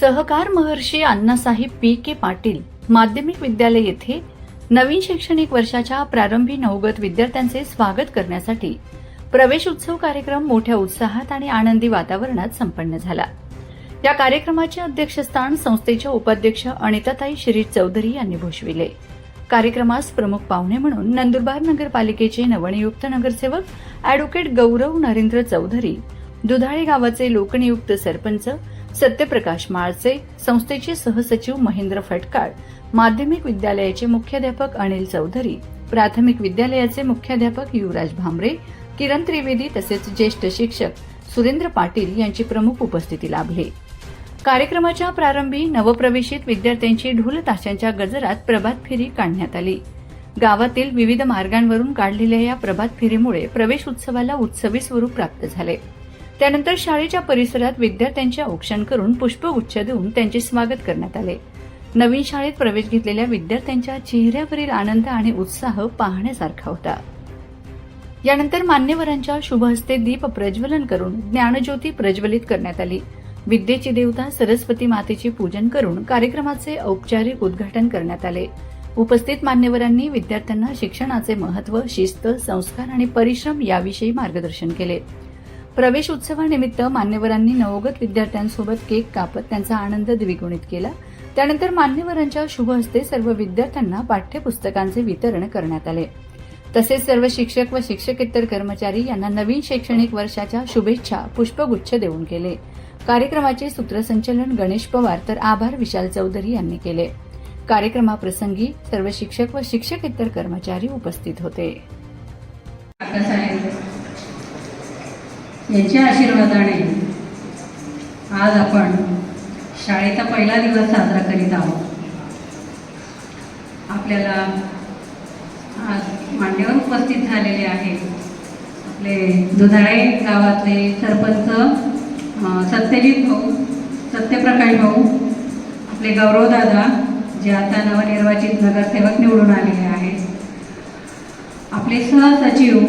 सहकार महर्षी अण्णासाहेब पी.के. पाटील माध्यमिक विद्यालय येथे नवीन शैक्षणिक वर्षाच्या प्रारंभी नवगत विद्यार्थ्यांचे स्वागत करण्यासाठी प्रवेश उत्सव कार्यक्रम मोठ्या उत्साहात आणि आनंदी वातावरणात संपन्न झाला। या कार्यक्रमाचे अध्यक्षस्थान संस्थेच्या उपाध्यक्ष अनिताताई शिरीष चौधरी यांनी भूषविले। कार्यक्रमास प्रमुख पाहुणे म्हणून नंदुरबार नगरपालिकेचे नवनियुक्त नगरसेवक ॲडव्होकेट गौरव नरेंद्र चौधरी, दुधाळे गावाचे लोकनियुक्त सरपंच सत्यप्रकाश माळसे, संस्थेचे सहसचिव महेंद्र फटकाळ, माध्यमिक विद्यालयाचे मुख्याध्यापक अनिल चौधरी, प्राथमिक विद्यालयाचे मुख्याध्यापक युवराज भामरे, किरण त्रिवेदी तसेच ज्येष्ठ शिक्षक सुरेंद्र पाटील यांची प्रमुख उपस्थिती लाभली। कार्यक्रमाच्या प्रारंभी नवप्रवेशित विद्यार्थ्यांची ढोल ताशांच्या गजरात प्रभात फेरी काढण्यात आली। गावातील विविध मार्गांवरून काढलेल्या या प्रभात फेरीमुळे प्रवेश उत्सवाला उत्सवी स्वरूप प्राप्त झाले। त्यानंतर शाळेच्या परिसरात विद्यार्थ्यांचे औक्षण करून पुष्पगुच्छ देऊन त्यांचे स्वागत करण्यात आले। नवीन शाळेत प्रवेश घेतलेल्या विद्यार्थ्यांच्या चेहऱ्यावरील आनंद आणि उत्साह पाहण्यासारखा होता। यानंतर मान्यवरांच्या शुभ हस्ते दीप प्रज्वलन करून ज्ञानज्योती प्रज्वलित करण्यात आली। विद्येची देवता सरस्वती मातेचे पूजन करून कार्यक्रमाचे औपचारिक उद्घाटन करण्यात आले। उपस्थित मान्यवरांनी विद्यार्थ्यांना शिक्षणाचे महत्त्व, शिस्त, संस्कार आणि परिश्रम याविषयी मार्गदर्शन केले। प्रवेश उत्सवानिमित्त मान्यवरांनी नवोगत विद्यार्थ्यांसोबत केक कापत त्यांचा आनंद द्विगुणित केला। त्यानंतर मान्यवरांच्या शुभ हस्ते सर्व विद्यार्थ्यांना पाठ्यपुस्तकांचे वितरण करण्यात आले। तसेच सर्व शिक्षक व शिक्षकेतर कर्मचारी यांना नवीन शैक्षणिक वर्षाच्या शुभेच्छा पुष्पगुच्छ देऊन केले। कार्यक्रमाचे सूत्रसंचालन गणेश पवार तर आभार विशाल चौधरी यांनी केले। कार्यक्रमाप्रसंगी सर्व शिक्षक व शिक्षकेतर कर्मचारी उपस्थित होते। यांच्या आशीर्वादाने आज आपण शाळेचा पहिला दिवस साजरा करीत आहोत। आपल्याला आज मान्यवर उपस्थित झालेले आहेत। आपले दुधाळे गावातले सरपंच सत्यजित भाऊ, सत्यप्रकाश भाऊ, आपले गौरव दादा जे आता नवनिर्वाचित नगरसेवक निवडून आलेले आहेत, आपले सहसचिव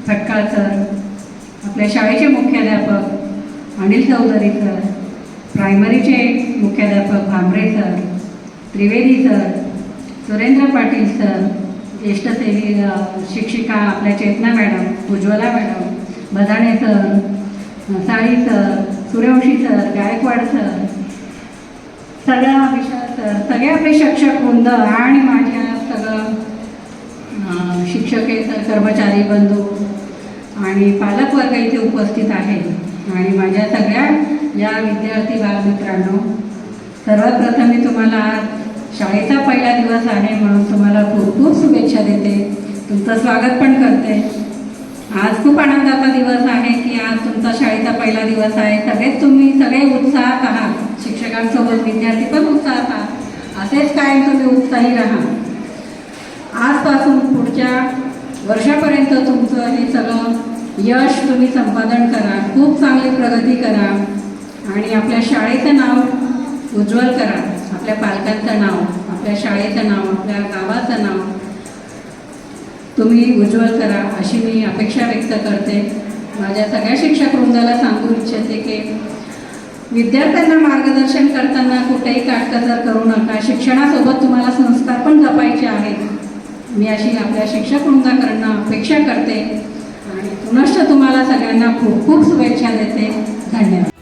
फटकाळ सर, आपल्या शाळेचे मुख्याध्यापक अनिल चौधरी सर, प्रायमरीचे मुख्याध्यापक Bhamre sir, Trivedi sir, Surendra Patil sir, ज्येष्ठ सेवी शिक्षिका आपल्या Chetana madam, Ujjwala madam, Badane sir, Sali sir, Suryavanshi sir, Gaikwad sir, सगळ्या विशाल सर, सगळे आपले शिक्षक वृंद आणि माझ्या सगळं शिक्षकेतर कर्मचारी बंधू आणि पालकवर्ग इथे उपस्थित आहे आणि माझ्या सगळ्या या विद्यार्थी बालमित्रांनो, सर्वात प्रथम मी तुम्हाला आज शाळेचा पहिला दिवस आहे म्हणून तुम्हाला खूप खूप शुभेच्छा देते, तुमचं स्वागत पण करते। आज खूप आनंदाचा दिवस आहे की आज तुमचा शाळेचा पहिला दिवस आहे। तुम्ही सगळे उत्साहात आहात, शिक्षकांसोबत विद्यार्थी पण उत्साहात आहात, असेच कायम तुम्ही उत्साही राहा। आजपासून पुढच्या वर्षापर्यंत तुमचं हे सगळं यश तुम्ही संपादन करा, खूप चांगली प्रगती करा आणि आपल्या शाळेचं नाव उज्ज्वल करा, आपल्या पालकांचं नाव, आपल्या शाळेचं नाव, आपल्या गावाचं नाव तुम्ही उज्ज्वल करा अशी मी अपेक्षा व्यक्त करते। माझ्या सगळ्या शिक्षक वृंदाला सांगू इच्छिते की विद्यार्थ्यांना मार्गदर्शन करताना कुठेही काटकसर करू नका, शिक्षणासोबत तुम्हाला संस्कार पण जपायचे आहेत। मी अशी आपल्या शिक्षक वृंदाकडून अपेक्षा करते आणि पुनश्च तुम्हाला सगळ्यांना खूप खूप शुभेच्छा देते। धन्यवाद।